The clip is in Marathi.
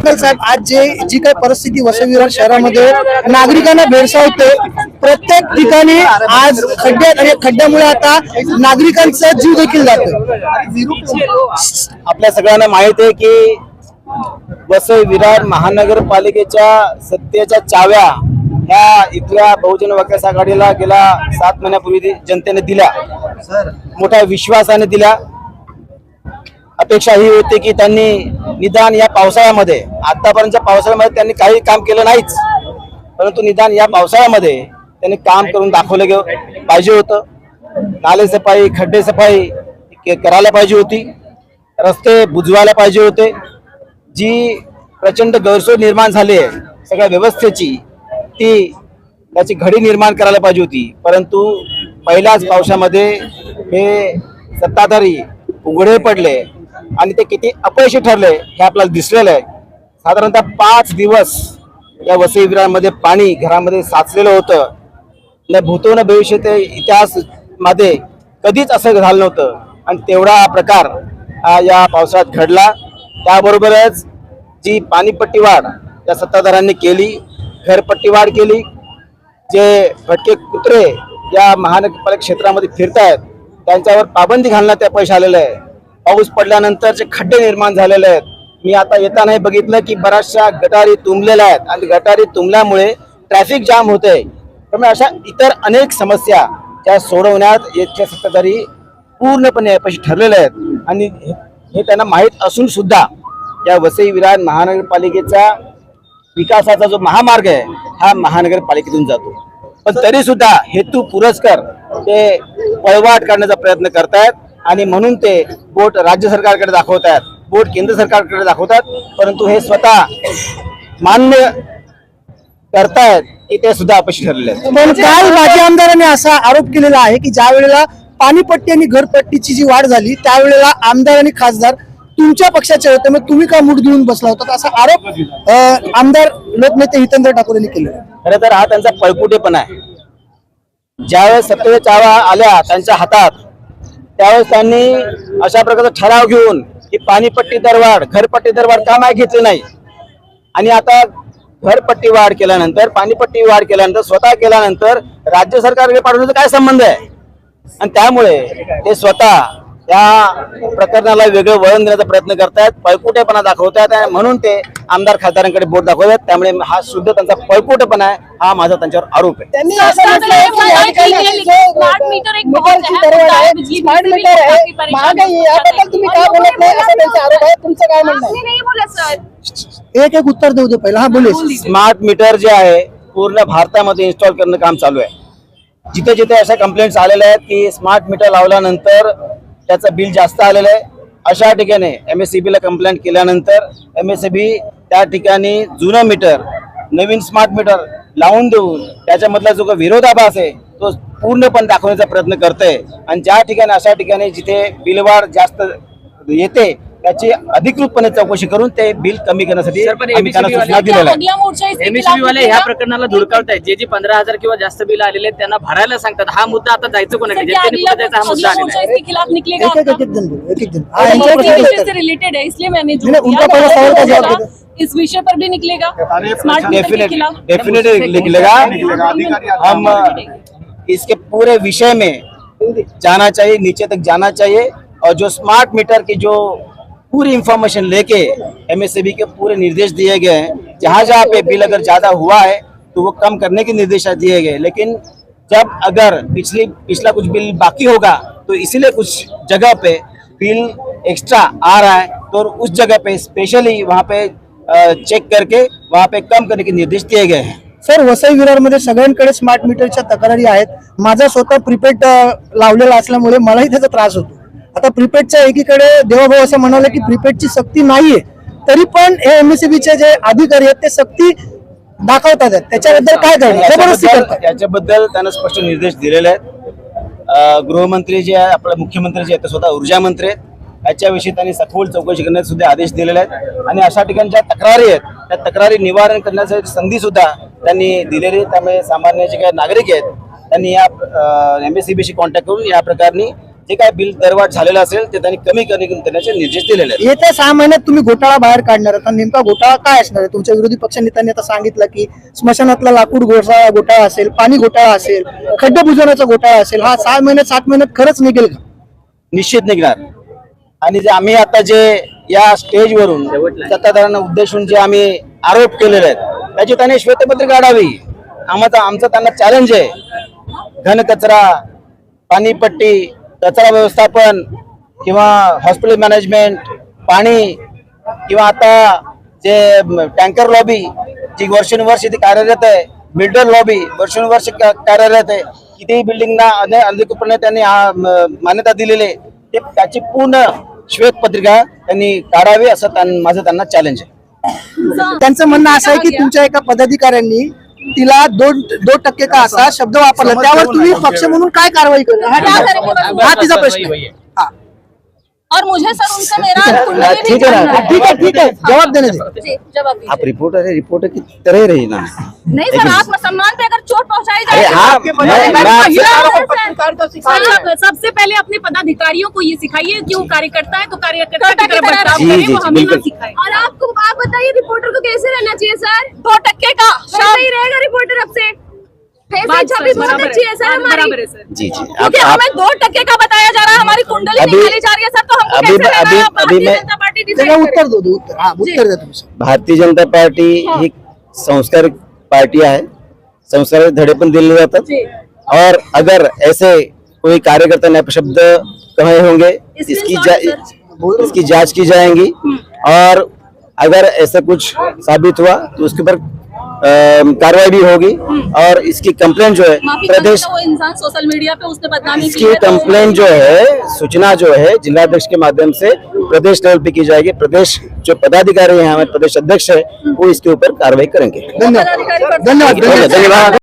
सांगाल साहेब, आज जी काही परिस्थिती वसई विरार शहरामध्ये नागरिकांना भेडसावते, प्रत्येक ठिकाणी आज खड्ड्यात आणि खड्ड्यामुळे आता नागरिकांचा जीव देखील जातो। आपल्या सगळ्यांना माहित आहे की वसई विरार महानगरपालिकेच्या सत्तेच्या चाव्या ह्या इथल्या बहुजन विकास आघाडीला गेल्या 7 महिन्यापूर्वी जनतेने दिल्या, मोठ्या विश्वासाने दिल्या। अपेक्षा ही होती की त्यांनी निदान या पावसाळ्यामध्ये, आतापर्यंतच्या पावसाळ्यामध्ये त्यांनी काही काम केलं नाहीच, परंतु निदान या पावसाळ्यामध्ये त्यांनी काम करून दाखवलं पाहिजे होतं। नाले सफाई, खड्डे सफाई करायला पाहिजे होती, रस्ते बुजवायला पाहिजे होते। जी प्रचंड गैरसोय निर्माण झाली आहे सगळ्या व्यवस्थेची, ती त्याची घडी निर्माण करायला पाहिजे होती, परंतु पहिल्याच पावसामध्ये हे सत्ताधारी उघडे पडले आणि ते किती अपयशी ठरले हे आपल्याला दिसलेलं आहे। साधारणतः 5 दिवस या वसई विरारमध्ये पाणी घरामध्ये साचलेलं होतं। न भूतो न भविष्य इतिहास मध्ये कधीच असं झालं नव्हतं आणि तेवढा प्रकार या पावसाळ्यात घडला। त्याबरोबरच जी पाणीपट्टी वाढ या सत्ताधाऱ्यांनी केली, घरपट्टी वाढ केली, जे भटके कुत्रे या महानगरपालिका क्षेत्रामध्ये फिरतायत त्यांच्यावर पाबंदी घालण्यात त्या पैसे आलेले आहे। पाऊस पडल्यानंतरचे खड्डे निर्माण झालेले आहेत। मी आता येताना बघितलं की बऱ्याचशा गटारी तुंबलेल्या आहेत आणि गटारी तुंबल्यामुळे ट्रॅफिक जाम होते। त्यामुळे अशा इतर अनेक समस्या त्या सोडवण्यात येथील सत्ताधारी पूर्णपणे अपयशी ठरलेले आहेत आणि हे त्यांना माहीत असून सुद्धा या वसई विरार महानगरपालिकेचा विकासाचा जो महामार्ग आहे हा महानगरपालिकेतून जातो, पण तरी सुद्धा हेतू पुरस्कर ते पळवाट काढण्याचा प्रयत्न करतायत आणि म्हणून ते बोट राज्य सरकारकडे दाखवतात, बोट केंद्र सरकारकडे दाखवतात, परंतु हे स्वतः मान्य करतायत की ते सुद्धा अपयशी ठरलेले आहेत। पण काल माजी आमदारांनी असा आरोप केलेला आहे की ज्या वेळेला पाणीपट्टी आणि घरपट्टीची जी वाढ झाली त्यावेळेला आमदार आणि खासदार तुमच्या पक्षाचे होते, मग तुम्ही का मूठ घेऊन बसला होता, असा आरोप आमदार लोकनेते हितेंद्र ठाकूर यांनी केला। खरं तर हा त्यांचा पळकुटेपणा आहे। ज्यावेळेस सत्तेच्या चाव्या आल्या त्यांच्या हातात त्यावेळेस त्यांनी अशा प्रकारचा ठराव घेऊन की पाणीपट्टी दरवाढ, घरपट्टी दरवाढ का नाही घेतली नाही, आणि आता घरपट्टी वाढ केल्यानंतर, पाणीपट्टी वाढ केल्यानंतर, स्वतः केल्यानंतर राज्य सरकारकडे पाठवण्याचा काय संबंध आहे? आणि त्यामुळे ते स्वतः त्या प्रकरणाला वेगळं वळण देण्याचा प्रयत्न करतायत, पळकुटेपणा दाखवतात आणि म्हणून ते आमदार खासदारांकडे बोट दाखवतात। त्यामुळे हा शुद्ध त्यांचा पळकुटेपणा आहे, हा माझा त्यांच्यावर आरोप आहे। त्यांनी असं म्हटलं आहे की या ठिकाणी स्मार्ट मीटर एक स्मार्ट मीटर आहे, महागाई याबद्दल तुम्ही काय बोलत नाही असा त्यांचा आरोप आहे, तुमचं काय म्हणणं आहे? एक उत्तर देऊ दे पहिला। हा बोले। स्मार्ट मीटर जे आहे पूर्ण भारतामध्ये इन्स्टॉल करणं काम चालू आहे। जिथे जिथे अशा कंप्लेंट्स आलेल्या आहेत की स्मार्ट मीटर लावल्यानंतर त्याचं बिल जास्त आलेलं आहे, अशा ठिकाणी MSEB ला कंप्लेंट केल्यानंतर MSEB त्या ठिकाणी जुनं मीटर नवीन स्मार्ट मीटर लावून देऊन त्याच्यामधला जो काही विरोधाभास आहे तो पूर्णपणे दाखवण्याचा प्रयत्न करते आणि ज्या ठिकाणी अशा ठिकाणी जिथे बिलवाढ जास्त येते त्याची अधिकृतपणे चौकशी करून ते बिल कमी करण्यासाठी आम्ही त्यांना सूचना दिलेल्या आहेत। MSEB वाले ह्या प्रकरणाला धुडकावतायत, जे 15,000 किंवा जास्त बिल आलेले त्यांना भरायला सांगतात। हा मुद्दा आता जायचं कोणाकडे, जनतेने कुठे जायचा हा मुद्दा आलेला आहे। खिलाफ निकलेगा एक से रिलेटेड है, इसलिए मैंने जो उनका पहला सवाल का जवाब दे दो। इस विषय पर भी निकलेगा स्मार्ट मीटर के खिलाफ। डेफिनेटली निकलेगा। हम इसके पूरे विषय में जाना चाहिए, नीचे तक जाना चाहिए, और जो स्मार्ट मीटर की जो पूरी इंफॉर्मेशन लेके MSEB के पूरे निर्देश दिए गए हैं, जहाँ जहाँ पे बिल अगर ज्यादा हुआ है तो वो कम करने के निर्देश दिए गए, लेकिन जब अगर पिछला कुछ बिल बाकी होगा तो इसीलिए कुछ जगह पे बिल एक्स्ट्रा आ रहा है तो उस जगह पे स्पेशली वहाँ पे चेक करके वहाँ पे कम करने के निर्देश दिए गए हैं। सर, वसई विरार मध्ये सगळ्यांकडे स्मार्ट मीटरच्या तक्रारी आहेत। माझा स्वतः प्रीपेड लावलेला असल्यामुळे मलाही त्याचा त्रास होतो। आता प्रीपेडच्या एकीकडे देवाभाऊ असं म्हणाले की प्रीपेडची सक्ती नाहीये, तरी पण हे MSEBचे जे अधिकारी आहेत ते सक्ती दाखवतात, त्याच्याबद्दल काय जबरदस्ती करतात? याच्याबद्दल त्यांना स्पष्ट निर्देश दिलेले आहेत। गृहमंत्री जे आहे, आपले मुख्यमंत्री जे आहेत ते स्वतः ऊर्जा मंत्री आहेत, याच्याविषयी त्यांनी सखोल चौकशी करण्याचे सुद्धा आदेश दिलेले आहेत आणि अशा ठिकाणी ज्या तक्रारी आहेत त्या तक्रारी निवारण करण्यासाठी संधी सुद्धा त्यांनी दिलेली आहे। त्यामुळे सामान्य जे काही नागरिक आहेत त्यांनी या MSEBशी कॉन्टॅक्ट करून या प्रकारनी जे काय बिल दरवाढ झालेलं असेल ते त्यांनी कमी करण्याचे निर्देश दिलेले आहेत. येत्या 6 महिन्यात तुम्ही घोटाळा बाहेर काढणार आता नेमका घोटाळा काय असणार आहे? तुमच्या विरोधी पक्ष नेत्यांनी आता सांगितलं की स्मशानातला लाकूड घोटाळा असेल, पाणी घोटाळा असेल, खड्डे बुजवण्याचा घोटाळा असेल. हा 6 महिन्यात 7 महिन्यात खरंच निघेल का? निश्चित निघणार. आणि जे आम्ही आता जे या स्टेजवरून सत्ताधाऱ्यांना उद्देशून जे आम्ही आरोप केलेले आहेत त्याची त्यांनी श्वेतपत्रिका काढावी. आमचं त्यांना चॅलेंज आहे. घन कचरा, पाणीपट्टी, कचरा व्यवस्थापन किंवा हॉस्पिटल मॅनेजमेंट, पाणी किंवा आता जे टँकर लॉबी जी वर्षानुवर्ष इथे कार्यरत आहे, बिल्डर लॉबी वर्षानुवर्ष कार्यरत आहे, कितीही बिल्डिंगना अधिकृतपणे त्यांनी मान्यता दिलेली आहे, ते त्याची पूर्ण श्वेतपत्रिका त्यांनी काढावी असं माझं त्यांना चॅलेंज आहे. त्यांचं म्हणणं असं आहे की तुमच्या एका पदाधिकाऱ्यांनी तिला 2% का असा शब्द वापरला, त्यावर तुम्ही पक्ष म्हणून काय कारवाई करणार? हा तिचा प्रश्न आहे. हा. और मुझे सर उनसे मेरा कुंडली नहीं ठीक है ना, जानना है। ठीक है जवाब देने दे. जी, जवाब दीजिए। आप रिपोर्टर की तरह ही रही ना. नहीं सर, आत्मसम्मान पे अगर चोट पहुंचाई अरे जाए हाँ, सबसे पहले अपने पदाधिकारियों को ये सिखाइए कि वो कार्यकर्ता है तो कार्यकर्ता की तरह बर्ताव जी, करें, जी, वो हमें ना बिल्कुल। सिखाए। और आप बताइए रिपोर्टर को कैसे रहना चाहिए सर? 2% का सही रहेगा रिपोर्टर अब से। बहुत अच्छी है सर हमारी। जी क्योंकि हमें 2% का बताया जा रहा है, हमारी कुंडली अभी- निकाली जा रही है सर, तो हमको अभी- कैसे रहना है? अभी- भारतीय अभी मैं- जनता पार्टी त्याला डिसाइड उत्तर दो उत्तर. हा उत्तर द्या तुम्ही. भारतीय जनता पार्टी ही संस्कारिक पार्टी आहे. संस्कारिक धडे पण दिले जातात. जी। और अगर ऐसे कोई कार्यकर्ता ने अपशब्द कहे होंगे इसकी जांच की जाएगी. और अगर ऐसा कुछ साबित हुआ तो उसके ऊपर कार्रवाई भी होगी. और इसकी कंप्लेंट जो है माफी प्रदेश वो इंसान सोशल मीडिया पे उसने बदनामी की इसकी है, तो कंप्लेंट जो है, सूचना जो है जिलाध्यक्ष के माध्यम से प्रदेश लेवल पे की जाएगी. प्रदेश जो पदाधिकारी हैं, हमारे प्रदेश अध्यक्ष है, वो इसके ऊपर कार्रवाई करेंगे. धन्यवाद पदाधिकारी धन्यवाद. धन्यवाद.